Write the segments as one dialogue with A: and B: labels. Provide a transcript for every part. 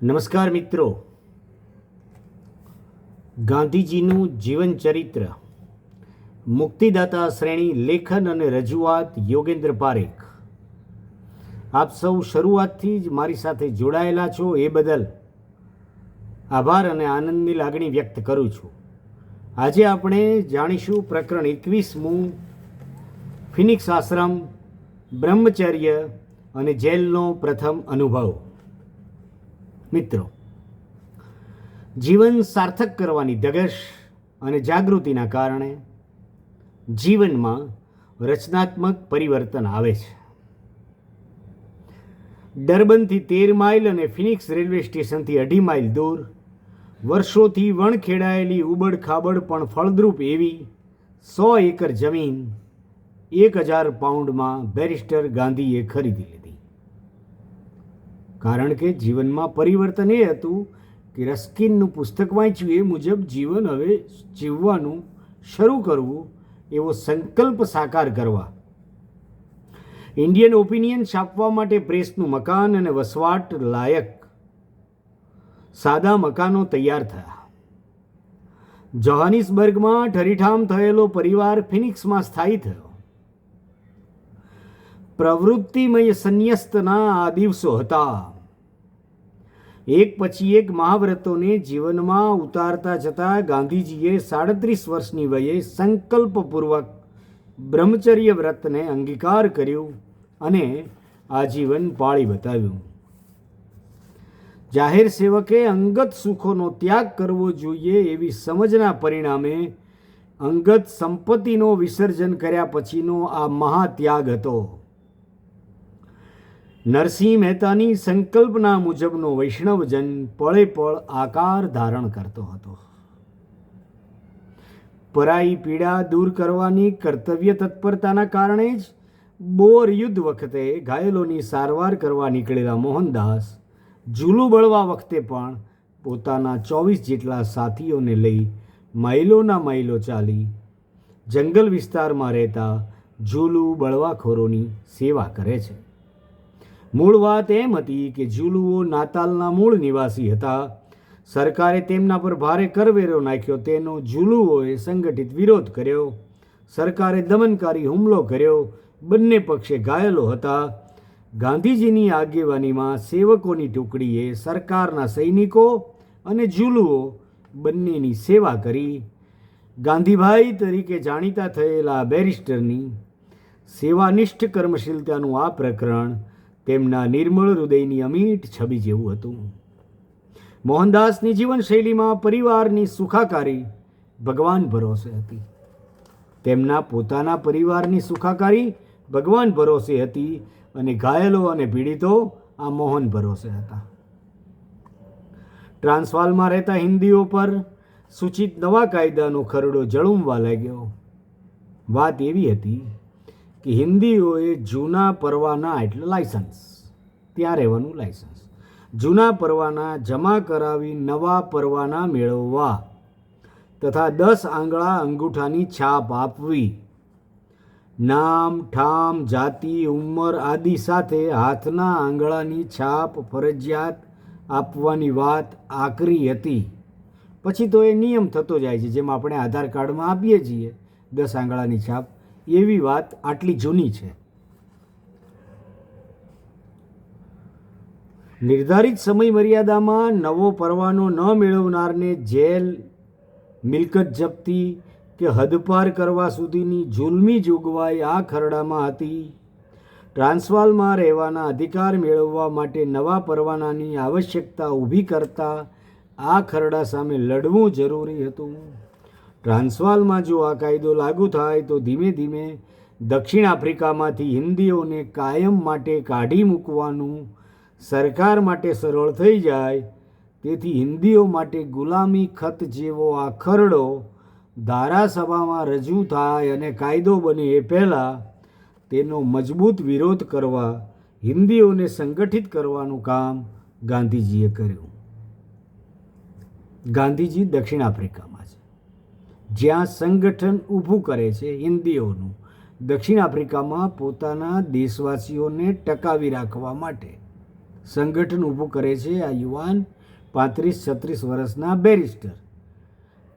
A: નમસ્કાર મિત્રો, ગાંધીજીનું જીવન ચરિત્ર મુક્તિદાતા શ્રેણી લેખન અને રજૂઆત યોગેન્દ્ર પારેખ. આપ સૌ શરૂઆતથી જ મારી સાથે જોડાયેલા છો એ બદલ આભાર અને આનંદની લાગણી વ્યક્ત કરું છું. આજે આપણે જાણીશું પ્રકરણ 21મું, ફિનિક્સ આશ્રમ, બ્રહ્મચર્ય અને જેલનો પ્રથમ અનુભવ. મિત્રો, જીવન સાર્થક કરવાની ધગશ અને જાગૃતિના કારણે જીવનમાં રચનાત્મક પરિવર્તન આવે છે. ડરબનથી 13 માઇલ અને ફિનિક્સ રેલવે સ્ટેશનથી 2.5 માઇલ દૂર વર્ષોથી વણખેડાયેલી ઉબડ ખાબડ પણ ફળદ્રુપ એવી 100 એકર જમીન 1000 પાઉન્ડમાં બેરિસ્ટર ગાંધીએ ખરીદી લીધી. કારણ કે જીવનમાં પરિવર્તન એ હતું કે રસ્કિનનું પુસ્તક વાંચ્યું એ મુજબ જીવન હવે જીવવાનું શરૂ કરવું, એવો સંકલ્પ સાકાર કરવા. ઇન્ડિયન ઓપિનિયન છાપવા માટે પ્રેસનું મકાન અને વસવાટ લાયક સાદા મકાનો તૈયાર થયા. જોહાનિસબર્ગમાં ઠરીઠામ થયેલો પરિવાર ફિનિક્સમાં સ્થાયી થયો. પ્રવૃત્તિમય સંન્યસ્તના આ દિવસો હતા. એક પછી એક મહાવ્રતોને જીવનમાં ઉતારતા જતાં ગાંધીજીએ 37 વર્ષની વયે સંકલ્પપૂર્વક બ્રહ્મચર્ય વ્રતને અંગીકાર કર્યું અને આજીવન પાળી બતાવ્યું. જાહેર સેવકે અંગત સુખોનો ત્યાગ કરવો જોઈએ એવી સમજના પરિણામે અંગત સંપત્તિનો વિસર્જન કર્યા પછીનો આ મહાત્યાગ હતો. નરસિંહ મહેતાની સંકલ્પના મુજબનો વૈષ્ણવજન પળે પળ આકાર ધારણ કરતો હતો. પરાઈ પીડા દૂર કરવાની કર્તવ્ય તત્પરતાના કારણે જ બોર યુદ્ધ વખતે ઘાયલોની સારવાર કરવા નીકળેલા મોહનદાસ ઝૂલું બળવા વખતે પણ પોતાના 24 જેટલા સાથીઓને લઈ માઇલોના માઇલો ચાલી જંગલ વિસ્તારમાં રહેતા ઝૂલું બળવાખોરોની સેવા કરે છે. મૂળ વાત એમ હતી કે ઝૂલુઓ નાતાલના મૂળ નિવાસી હતા. સરકારે તેમના પર ભારે કરવેરો નાખ્યો. તેનો ઝૂલુઓએ સંગઠિત વિરોધ કર્યો. સરકારે દમનકારી હુમલો કર્યો. બંને પક્ષે ઘાયલો હતા. ગાંધીજીની આગેવાનીમાં સેવકોની ટુકડીએ સરકારના સૈનિકો અને ઝૂલુઓ બંનેની સેવા કરી. ગાંધીભાઈ તરીકે જાણીતા થયેલા બેરિસ્ટરની સેવાનિષ્ઠ કર્મશીલતાનું આ પ્રકરણ તેમના નિર્મળ હૃદયની અમીટ છબી જેવું હતું. મોહનદાસની જીવનશૈલીમાં પરિવારની સુખાકારી ભગવાન ભરોસે હતી. તેમના પોતાના પરિવારની સુખાકારી ભગવાન ભરોસે હતી અને ઘાયલો અને પીડિતો આ મોહન ભરોસે હતા. ટ્રાન્સવાલમાં રહેતા હિન્દીઓ પર સૂચિત નવા કાયદાનો ખરડો ઝળુમવા લાગ્યો. વાત એવી હતી કે હિન્દીઓએ જૂના પરવાના એટલે લાયસન્સ, ત્યાં રહેવાનું લાયસન્સ, જૂના પરવાના જમા કરાવી નવા પરવાના મેળવવા તથા 10 આંગળા અંગૂઠાની છાપ આપવી. નામ, ઠામ, જાતિ, ઉંમર આદિ સાથે હાથના આંગળાની છાપ ફરજિયાત આપવાની વાત આકરી હતી. પછી તો એ નિયમ થતો જાય છે, જેમ આપણે આધાર કાર્ડમાં આપીએ છીએ 10 આંગળાની છાપ, એવી વાત આટલી જૂની છે. નિર્ધારિત સમય મર્યાદામાં નવો પરવાનો ન મેળવનારને જેલ, મિલકત જપ્તી કે હદપાર કરવા સુધીની જુલ્મી જોગવાઈ આ ખરડામાં હતી. ટ્રાન્સવાલમાં રહેવાના અધિકાર મેળવવા માટે નવા પરવાનાની આવશ્યકતા ઊભી કરતા આ ખરડા સામે લડવું જરૂરી હતું. ટ્રાન્સવાલમાં જો આ કાયદો લાગુ થાય તો ધીમે ધીમે દક્ષિણ આફ્રિકામાંથી હિન્દીઓને કાયમ માટે કાઢી મૂકવાનું સરકાર માટે સરળ થઈ જાય. તેથી હિન્દીઓ માટે ગુલામી ખત જેવો આ ખરડો ધારાસભામાં રજૂ થાય અને કાયદો બને એ પહેલાં તેનો મજબૂત વિરોધ કરવા હિન્દીઓને સંગઠિત કરવાનું કામ ગાંધીજીએ કર્યું. ગાંધીજી દક્ષિણ આફ્રિકામાં છે, જ્યાં સંગઠન ઊભું કરે છે હિન્દીઓનું. દક્ષિણ આફ્રિકામાં પોતાના દેશવાસીઓને ટકાવી રાખવા માટે સંગઠન ઊભું કરે છે આ યુવાન 35-36 વર્ષના બેરિસ્ટર,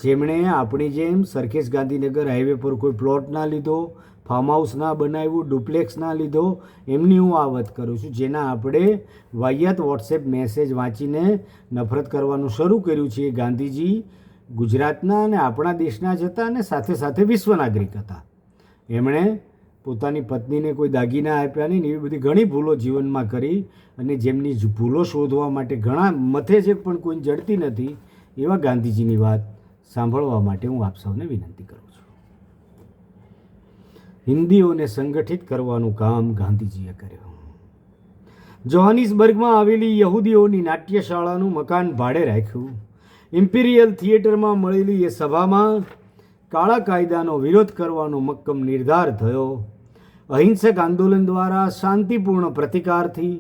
A: જેમણે આપણી જેમ સરખેજ ગાંધીનગર હાઈવે પર કોઈ પ્લોટ ના લીધો, ફાર્મ હાઉસ ના બનાવ્યું, ડુપ્લેક્સ ના લીધો. એમની હું આ વાત કરું છું, જેના આપણે વાહિયાત વોટ્સએપ મેસેજ વાંચીને નફરત કરવાનું શરૂ કર્યું છે. ગાંધીજી ગુજરાતના અને આપણા દેશના જ હતા અને સાથે સાથે વિશ્વ નાગરિક હતા. એમણે પોતાની પત્નીને કોઈ દાગીના આપ્યા નહીં, એવી બધી ઘણી ભૂલો જીવનમાં કરી, અને જેમની ભૂલો શોધવા માટે ઘણા મથે છે પણ કોઈ જડતી નથી, એવા ગાંધીજીની વાત સાંભળવા માટે હું આપ સૌને વિનંતી કરું છું. હિન્દીઓને સંગઠિત કરવાનું કામ ગાંધીજીએ કર્યું. જોહાનિસબર્ગમાં આવેલી યહૂદીઓની નાટ્યશાળાનું મકાન ભાડે રાખ્યું. ઇમ્પિરિયલ થિયેટરમાં મળેલી એ સભામાં કાળા કાયદાનો વિરોધ કરવાનો મક્કમ નિર્ધાર થયો. અહિંસક આંદોલન દ્વારા શાંતિપૂર્ણ પ્રતિકારથી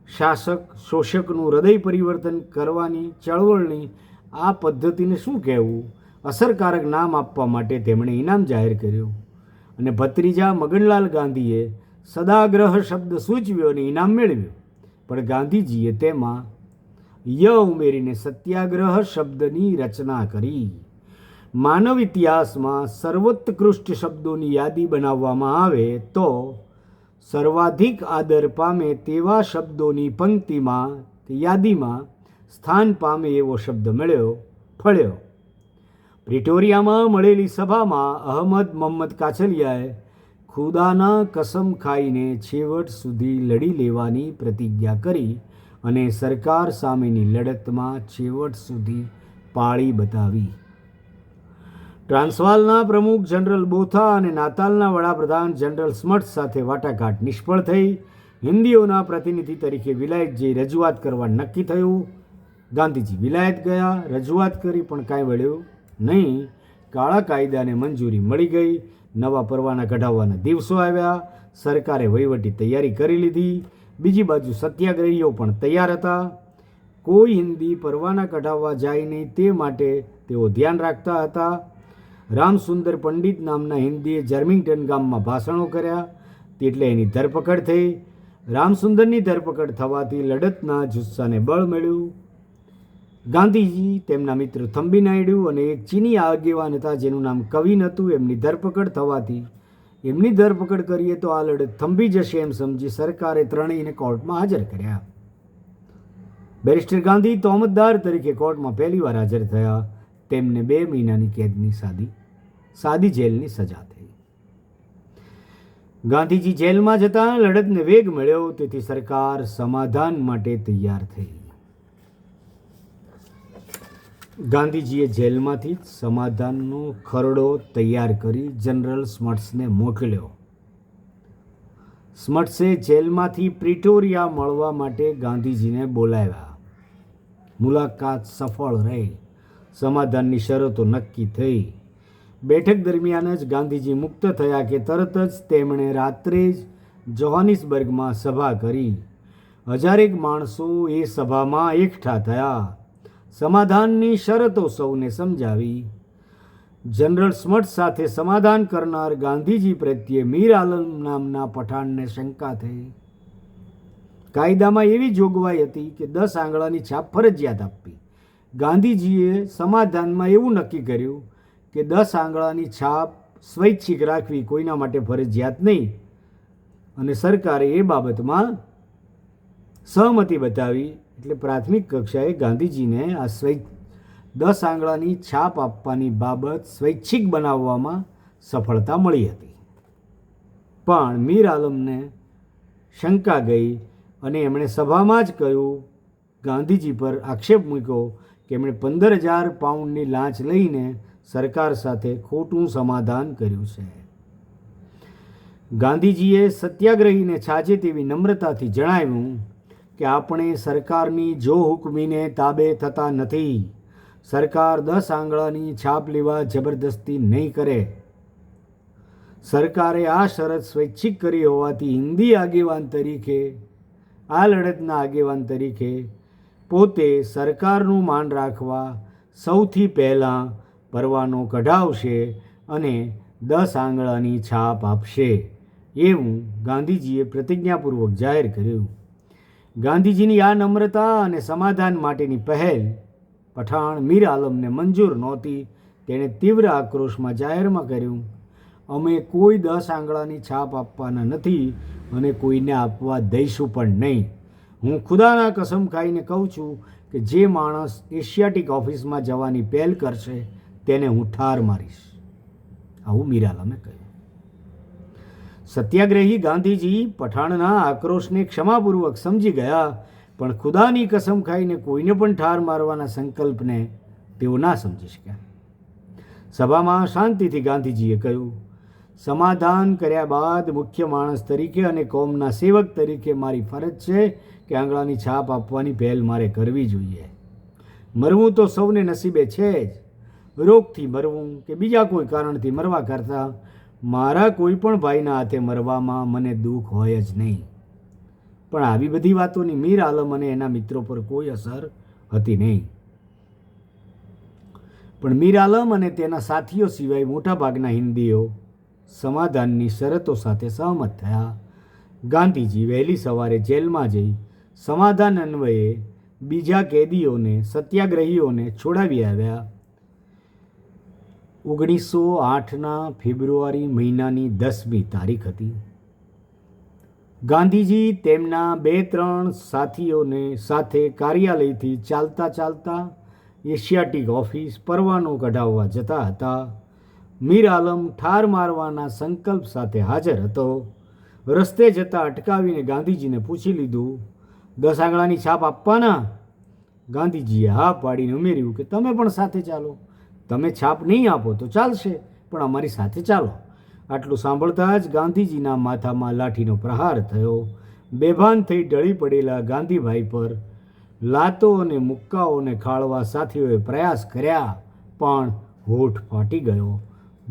A: શાસક શોષકનું હૃદય પરિવર્તન કરવાની ચળવળની આ પદ્ધતિને શું કહેવું, અસરકારક નામ આપવા માટે તેમણે ઇનામ જાહેર કર્યું, અને ભત્રીજા મગનલાલ ગાંધીએ સદાગ્રહ શબ્દ સૂચવ્યો અને ઇનામ મેળવ્યું. પણ ગાંધીજીએ તેમાં ય ઉમેરીને સત્યાગ્રહ શબ્દની રચના કરી. માનવ ઇતિહાસમાં સર્વોત્કૃષ્ટ શબ્દોની યાદી બનાવવામાં આવે તો સર્વાધિક આદર પામે તેવા શબ્દોની પંક્તિમાં કે યાદીમાં સ્થાન પામે એવો શબ્દ ફળ્યો. પ્રિટોરિયામાં મળેલી સભામાં અહમદ મોહમ્મદ કાછલિયાએ ખુદાના કસમ ખાઈને છેવટ સુધી લડી લેવાની પ્રતિજ્ઞા કરી અને સરકાર સામેની લડતમાં છેવટ સુધી પાળી બતાવી. ટ્રાન્સવાલના પ્રમુખ જનરલ બોથા અને નાતાલના વડાપ્રધાન જનરલ સ્મટ્સ સાથે વાટાઘાટ નિષ્ફળ થઈ. હિન્દીઓના પ્રતિનિધિ તરીકે વિલાયત જઈ રજૂઆત કરવા નક્કી થયું. ગાંધીજી વિલાયત ગયા, રજૂઆત કરી, પણ કાંઈ વળ્યું નહીં. કાળા કાયદાને મંજૂરી મળી ગઈ. નવા પરવાના કઢાવવાના દિવસો આવ્યા. સરકારે વહીવટી તૈયારી કરી લીધી. બીજી બાજુ સત્યાગ્રહીઓ પણ તૈયાર હતા. કોઈ હિન્દી પરવાના કઢાવવા જાય નહીં તે માટે તેઓ ધ્યાન રાખતા હતા. રામસુંદર પંડિત નામના હિન્દીએ જર્મિંગટન ગામમાં ભાષણો કર્યા, એટલે એની ધરપકડ થઈ. રામસુંદરની ધરપકડ થવાથી લડતના જુસ્સાને બળ મળ્યું. ગાંધીજી, તેમના મિત્ર થંબી નાયડુ અને એક ચીની આગેવાન હતા જેનું નામ કવિન હતું, એમની ધરપકડ થવાથી એમની ધરપકડ કરીએ તો આ લડત થંભી જશે એમ સમજી સરકારે ત્રણેયને કોર્ટમાં હાજર કર્યા. બેરિસ્ટર ગાંધી તોહમતદાર તરીકે કોર્ટમાં પહેલીવાર હાજર થયા. તેમને 2 મહિનાની કેદની સાદી જેલની સજા થઈ. ગાંધીજી જેલમાં જતા લડતને વેગ મળ્યો, તેથી સરકાર સમાધાન માટે તૈયાર થઈ. ગાંધીજીએ જેલમાંથી જ સમાધાનનો ખરડો તૈયાર કરી જનરલ સ્મટ્સને મોકલ્યો. સ્મટ્સે જેલમાંથી પ્રિટોરિયા મળવા માટે ગાંધીજીને બોલાવ્યા. મુલાકાત સફળ રહી. સમાધાનની શરતો નક્કી થઈ. બેઠક દરમિયાન જ ગાંધીજી મુક્ત થયા કે તરત જ તેમણે રાત્રે જ જોહાનિસબર્ગમાં સભા કરી. 1000 માણસો એ સભામાં એકઠા થયા. સમાધાનની શરતો સૌને સમજાવી. જનરલ સ્મટ્સ સાથે સમાધાન કરનાર ગાંધીજી પ્રત્યે મીર આલમ નામના પઠાણને શંકા થઈ. કાયદામાં એવી જોગવાઈ હતી કે 10 આંગળાની છાપ ફરજિયાત આપવી. ગાંધીજીએ સમાધાનમાં એવું નક્કી કર્યું કે 10 આંગળાની છાપ સ્વૈચ્છિક રાખવી, કોઈના માટે ફરજિયાત નહીં, અને સરકારે એ બાબતમાં સહમતિ બતાવી. એટલે પ્રાથમિક કક્ષાએ ગાંધીજીને આ 10 આંગળાની છાપ આપવાની બાબત સ્વૈચ્છિક બનાવવામાં સફળતા મળી હતી. પણ મીર આલમને શંકા ગઈ અને એમણે સભામાં જ કહ્યું, ગાંધીજી પર આક્ષેપ મૂક્યો કે એમણે 15,000 પાઉન્ડની લાંચ લઈને સરકાર સાથે ખોટું સમાધાન કર્યું છે. ગાંધીજીએ સત્યાગ્રહીને છાજે તેવી નમ્રતાથી જણાવ્યું કે આપણે સરકારની જો હુકમીને તાબે થતા નથી. સરકાર 10 આંગળાની છાપ લેવા જબરદસ્તી નહીં કરે. સરકારે આ શરત સ્વૈચ્છિક કરી હોવાથી હિન્દી આગેવાન તરીકે, આ લડતના આગેવાન તરીકે પોતે સરકારનું માન રાખવા સૌથી પહેલાં પરવાનો કઢાવશે અને 10 આંગળાની છાપ આપશે, એવું ગાંધીજીએ પ્રતિજ્ઞાપૂર્વક જાહેર કર્યું. ગાંધીજીની આ નમ્રતા અને સમાધાન માટેની પહેલ પઠાણ મીર આલમને મંજૂર નહોતી. તેણે તીવ્ર આક્રોશમાં જાહેરમાં કર્યું, અમે કોઈ 10 આંગળાની છાપ આપવાના નથી અને કોઈને આપવા દઈશું પણ નહીં. હું ખુદાના કસમ ખાઈને કહું છું કે જે માણસ એશિયાટિક ઓફિસમાં જવાની પહેલ કરશે તેને હું ઠાર મારીશ. આવું મીર આલમે કહ્યું. સત્યાગ્રહી ગાંધીજી પઠાણના આક્રોશને ક્ષમાપૂર્વક સમજી ગયા, પણ ખુદાની કસમ ખાઈને કોઈને પણ ઠાર મારવાના સંકલ્પને તેઓ ના સમજી શક્યા. સભામાં શાંતિથી ગાંધીજીએ કહ્યું, સમાધાન કર્યા બાદ મુખ્ય માણસ તરીકે અને કોમના સેવક તરીકે મારી ફરજ છે કે આંગળાની છાપ આપવાની પહેલ મારે કરવી જોઈએ. મરવું તો સૌને નસીબે છે જ. રોગથી મરવું કે બીજા કોઈ કારણથી મરવા કરતાં મારા કોઈ પણ ભાઈના હાથે મરવામાં મને દુઃખ હોય જ નહીં. પણ આવી બધી વાતોની મીર આલમ અને એના મિત્રો પર કોઈ અસર હતી નહીં. પણ મીર આલમ અને તેના સાથીઓ સિવાય મોટાભાગના હિન્દીઓ સમાધાનની શરતો સાથે સહમત થયા. ગાંધીજી વહેલી સવારે જેલમાં જઈ સમાધાન અન્વયે બીજા કેદીઓને સત્યાગ્રહીઓને છોડાવી આવ્યા. 1908ના ફેબ્રુઆરી મહિનાની 10મી તારીખ હતી. ગાંધીજી તેમના 2-3 સાથીઓને સાથે કાર્યાલયથી ચાલતા ચાલતા એશિયાટિક ઓફિસ પરવાનો કઢાવવા જતા હતા. મીર આલમ ઠાર મારવાના સંકલ્પ સાથે હાજર હતો. રસ્તે જતાં અટકાવીને ગાંધીજીને પૂછી લીધું, 10 આંગળાની છાપ આપવાના? ગાંધીજીએ હા પાડીને ઉમેર્યું કે તમે પણ સાથે ચાલો. તમે છાપ નહીં આપો તો ચાલશે, પણ અમારી સાથે ચાલો. આટલું સાંભળતા જ ગાંધીજીના માથામાં લાઠીનો પ્રહાર થયો. બેભાન થઈ ઢળી પડેલા ગાંધીભાઈ પર લાતો અને મુક્કાઓને ખાળવા સાથીઓએ પ્રયાસ કર્યા, પણ હોઠ ફાટી ગયો,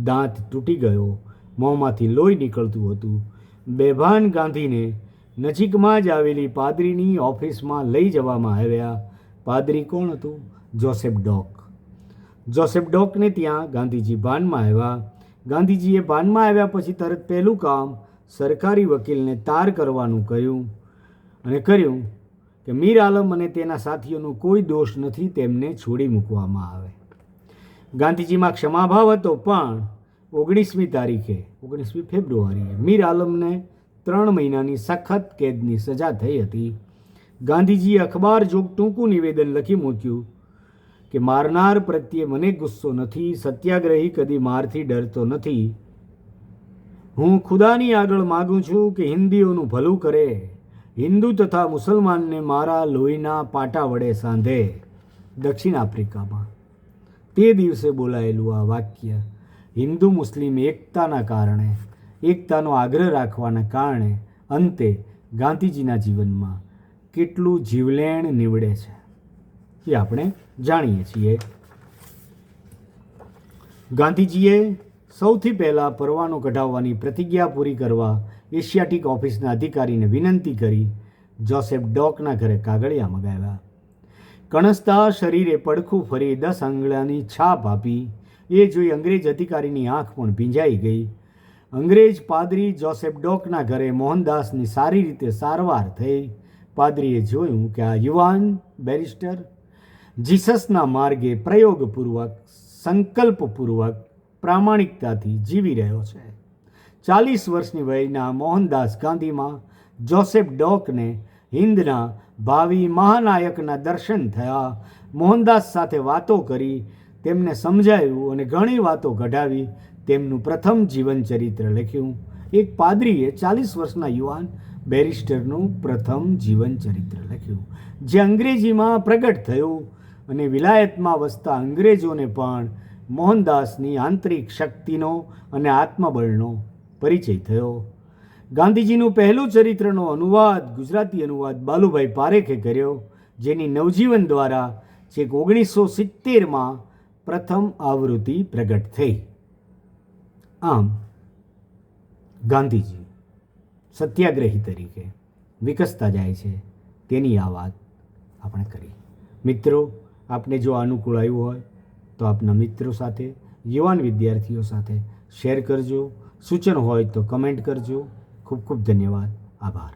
A: દાંત તૂટી ગયો, મોંમાંથી લોહી નીકળતું હતું. બેભાન ગાંધીને નજીકમાં જ આવેલી પાદરીની ઓફિસમાં લઈ જવામાં આવ્યા. પાદરી કોણ હતું? જોસેફ ડોક. જોસેફ ડોકને ત્યાં ગાંધીજી ભાનમાં આવ્યા. ગાંધીજીએ ભાનમાં આવ્યા પછી તરત પહેલું કામ સરકારી વકીલને તાર કરવાનું કહ્યું અને કર્યું કે મીર આલમ અને તેના સાથીઓનો કોઈ દોષ નથી, તેમને છોડી મૂકવામાં આવે. ગાંધીજીમાં ક્ષમાભાવ હતો, પણ 19મી તારીખે 19મી ફેબ્રુઆરીએ મીર આલમને 3 મહિનાની સખત કેદની સજા થઈ હતી. ગાંધીજીએ અખબાર જોગ ટૂંકું નિવેદન લખી મૂક્યું કે મારનાર પ્રત્યે મને ગુસ્સો નથી. સત્યાગ્રહી કદી મારથી ડરતો નથી. હું ખુદાની આગળ માગું છું કે હિન્દીઓનું ભલું કરે, હિન્દુ તથા મુસલમાનને મારા લોહીના પાટા વડે સાંધે. દક્ષિણ આફ્રિકામાં તે દિવસે બોલાયેલું આ વાક્ય હિન્દુ મુસ્લિમ એકતાના કારણે, એકતાનો આગ્રહ રાખવાના કારણે અંતે ગાંધીજીના જીવનમાં કેટલું જીવલેણ નીવડે છે એ આપણે જાણીએ છીએ. ગાંધીજીએ સૌથી પહેલાં પરવાનો કઢાવવાની પ્રતિજ્ઞા પૂરી કરવા એશિયાટિક ઓફિસના અધિકારીને વિનંતી કરી જોસેફ ડોકના ઘરે કાગળિયા મગાવ્યા. કણસતા શરીરે પડખું ફરી 10 આંગળાની છાપ આપી. એ જોઈ અંગ્રેજ અધિકારીની આંખ પણ ભીંજાઈ ગઈ. અંગ્રેજ પાદરી જોસેફ ડોકના ઘરે મોહનદાસની સારી રીતે સારવાર થઈ. પાદરીએ જોયું કે આ યુવાન બેરિસ્ટર જીસસના માર્ગે પ્રયોગપૂર્વક, સંકલ્પપૂર્વક, પ્રામાણિકતાથી જીવી રહ્યો છે. 40 વર્ષની વયના મોહનદાસ ગાંધીમાં જોસેફ ડોકને હિન્દના ભાવિ મહાનાયકના દર્શન થયા. મોહનદાસ સાથે વાતો કરી, તેમને સમજાવ્યું અને ઘણી વાતો કઢાવી તેમનું પ્રથમ જીવન ચરિત્ર લખ્યું. એક પાદરીએ 40 વર્ષના યુવાન બેરિસ્ટરનું પ્રથમ જીવન ચરિત્ર લખ્યું, જે અંગ્રેજીમાં પ્રગટ થયું અને વિલાયતમાં વસતા અંગ્રેજોને પણ મોહનદાસની આંતરિક શક્તિનો અને આત્મબળનો પરિચય થયો. ગાંધીજીનું પહેલું ચરિત્રનો અનુવાદ, ગુજરાતી અનુવાદ બાલુભાઈ પારેખે કર્યો, જેની નવજીવન દ્વારા છેક 1970માં પ્રથમ આવૃત્તિ પ્રગટ થઈ. આમ ગાંધીજી સત્યાગ્રહી તરીકે વિકસતા જાય છે તેની આ વાત આપણે કરી. મિત્રો, આપને જો અનુકૂળ આવ્યું હોય તો આપના મિત્રો સાથે, યુવાન વિદ્યાર્થીઓ સાથે શેર કરજો. સૂચન હોય તો કમેન્ટ કરજો. ખૂબ ખૂબ ધન્યવાદ. આભાર.